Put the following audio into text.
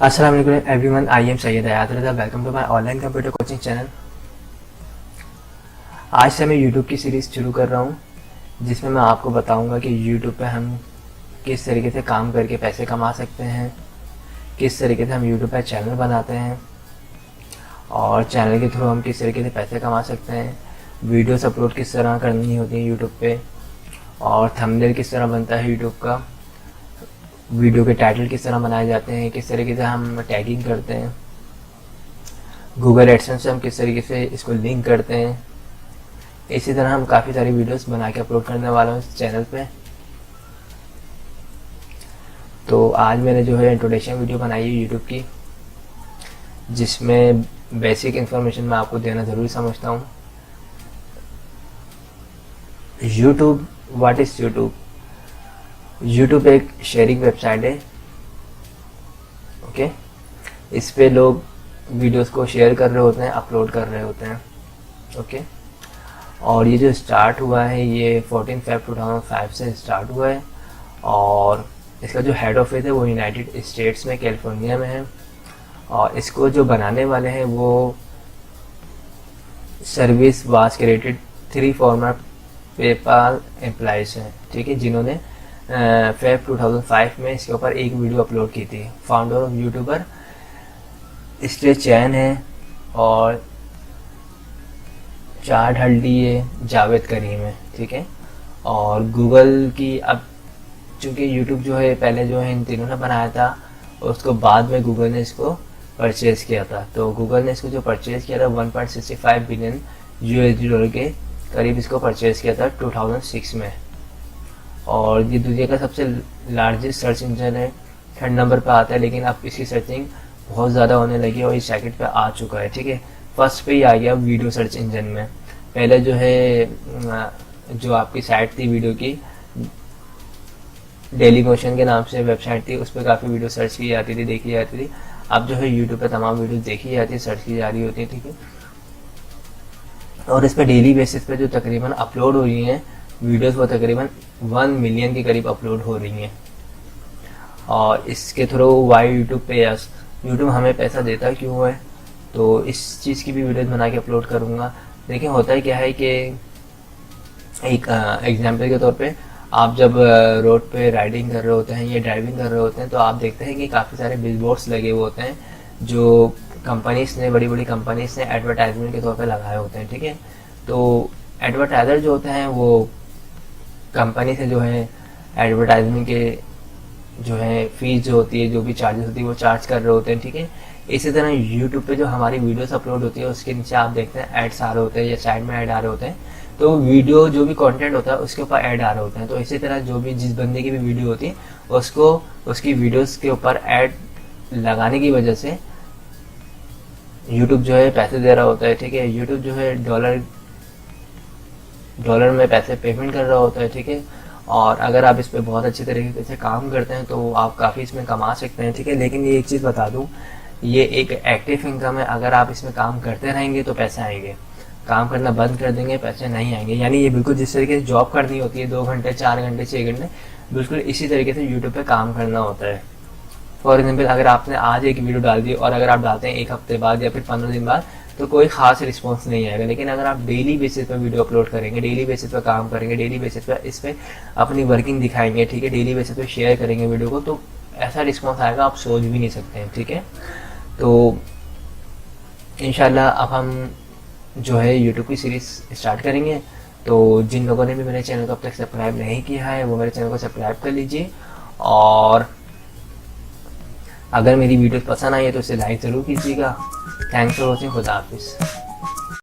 अस्सलाम वालेकुम everyone, I am Syed Hayat Raza. Welcome to my online computer coaching channel. आज से मैं यूट्यूब की सीरीज़ शुरू कर रहा हूँ, जिसमें मैं आपको बताऊंगा कि यूट्यूब पे हम किस तरीके से काम करके पैसे कमा सकते हैं, किस तरीके से हम यूट्यूब पे चैनल बनाते हैं और चैनल के थ्रू हम किस तरीके से पैसे कमा सकते हैं, वीडियोस अपलोड किस तरह करनी होती है यूट्यूब पे, और थंबनेल किस तरह बनता है यूट्यूब का, वीडियो के टाइटल किस तरह बनाए जाते हैं, किस तरीके से हम टैगिंग करते हैं, गूगल एडसेंस से हम किस तरीके से इसको लिंक करते हैं। इसी तरह हम काफ़ी सारी वीडियोस बना के अपलोड करने वाला हूँ इस चैनल पे। तो आज मैंने जो है इंट्रोडक्शन वीडियो बनाई है यूट्यूब की, जिसमें बेसिक इन्फॉर्मेशन मैं आपको देना ज़रूरी समझता हूँ। YouTube, what is YouTube? YouTube एक शेयरिंग वेबसाइट है। ओके, इस पे लोग वीडियोस को शेयर कर रहे होते हैं, अपलोड कर रहे होते हैं। ओके, और ये जो स्टार्ट हुआ है ये 14 Feb 2005 से स्टार्ट हुआ है, और इसका जो हेड ऑफिस है वो यूनाइटेड स्टेट्स में कैलिफोर्निया में है, और इसको जो बनाने वाले हैं वो service was created 3 farmer PayPal employees हैं, ठीक है, जिन्होंने फेब 2005 में इसके ऊपर एक वीडियो अपलोड की थी। फाउंडर ऑफ यूट्यूबर स्टे चैन है, और चार्ड हल्डी है, जावेद करीम है, ठीक है। और गूगल की, अब चूँकि यूट्यूब जो है पहले जो है इन तीनों ने बनाया था, और उसको बाद में गूगल ने इसको परचेज़ किया था। तो गूगल ने इसको जो परचेज़ किया था 1.65 बिलियन USD के करीब इसको परचेज़ किया था 2006 में। और ये दुनिया का सबसे लार्जेस्ट सर्च इंजन है, 3rd नंबर पे आता है, लेकिन अब इसकी सर्चिंग बहुत ज़्यादा होने लगी है और इस सेकंड पे आ चुका है, ठीक है। फर्स्ट पे ही आ गया वीडियो सर्च इंजन में। पहले जो है जो आपकी साइट थी वीडियो की, डेली मोशन के नाम से वेबसाइट थी, उस पर काफ़ी वीडियो सर्च की जाती थी, देखी जाती थी। अब जो है यूट्यूब पे तमाम वीडियो देखी जाती है, सर्च की जा रही होती है, ठीक है। और इस पर डेली बेसिस पे जो तकरीबन अपलोड हो रही हैं वीडियोस, वो तकरीबन 1 मिलियन के करीब अपलोड हो रही हैं। और इसके थ्रू वाई यूट्यूब पे यस, यूट्यूब हमें पैसा देता क्यों है, तो इस चीज़ की भी वीडियोस बना के अपलोड करूँगा। देखिए होता है क्या है कि एक एग्जांपल के तौर पे आप जब रोड पे राइडिंग कर रहे होते हैं या ड्राइविंग कर रहे होते हैं, तो आप देखते हैं कि काफ़ी सारे बिलबोर्ड्स लगे हुए होते हैं जो कंपनीज ने, बड़ी बड़ी कंपनीज ने एडवर्टाइजमेंट के तौर पे लगाए होते हैं, ठीक है। तो एडवर्टाइज़र जो होते हैं वो कंपनी से जो है एडवर्टाइजमेंट के जो है फीस जो होती है, जो भी चार्जेस होती है वो चार्ज कर रहे होते हैं, ठीक है। इसी तरह यूट्यूब पे जो हमारी वीडियोस अपलोड होती है उसके नीचे आप देखते हैं एड्स आ रहे होते हैं या साइड में ऐड आ रहे होते हैं। तो वीडियो जो भी कंटेंट होता है उसके ऊपर ऐड आ रहे होते हैं। तो इसी तरह जो भी जिस बंदे की भी वीडियो होती है उसको उसकी वीडियोस के ऊपर ऐड लगाने की वजह से यूट्यूब जो है पैसे दे रहा होता है, ठीक है। यूट्यूब जो है डॉलर में पैसे पेमेंट कर रहा होता है, ठीक है। और अगर आप इस पर बहुत अच्छे तरीके से काम करते हैं तो आप काफ़ी इसमें कमा सकते हैं, ठीक है। लेकिन ये एक चीज़ बता दूं, ये एक एक्टिव इनकम है। अगर आप इसमें काम करते रहेंगे तो पैसे आएंगे, काम करना बंद कर देंगे पैसे नहीं आएंगे। यानी ये बिल्कुल जिस तरीके से जॉब करनी होती है 2 घंटे 4 घंटे 6 घंटे, बिल्कुल इसी तरीके से यूट्यूब पे काम करना होता है। फॉर एग्जाम्पल, अगर आपने आज एक वीडियो डाल दी और अगर आप डालते हैं 1 हफ्ते बाद या फिर 15 दिन बाद, तो कोई खास रिस्पॉन्स नहीं आएगा। लेकिन अगर आप डेली बेसिस पे वीडियो अपलोड करेंगे, डेली बेसिस पे काम करेंगे, डेली बेसिस पे इस पे अपनी वर्किंग दिखाएंगे, ठीक है, डेली बेसिस पे शेयर करेंगे वीडियो को, तो ऐसा रिस्पॉन्स आएगा आप सोच भी नहीं सकते हैं, ठीक है। तो इंशाल्लाह अब हम जो है यूट्यूब की सीरीज स्टार्ट करेंगे। तो जिन लोगों ने भी मेरे चैनल को अब तक सब्सक्राइब नहीं किया है वो मेरे चैनल को सब्सक्राइब कर लीजिए, और अगर मेरी वीडियो पसंद आई है तो इसे लाइक ज़रूर कीजिएगा। Thanks for watching. खुदा हाफिज़।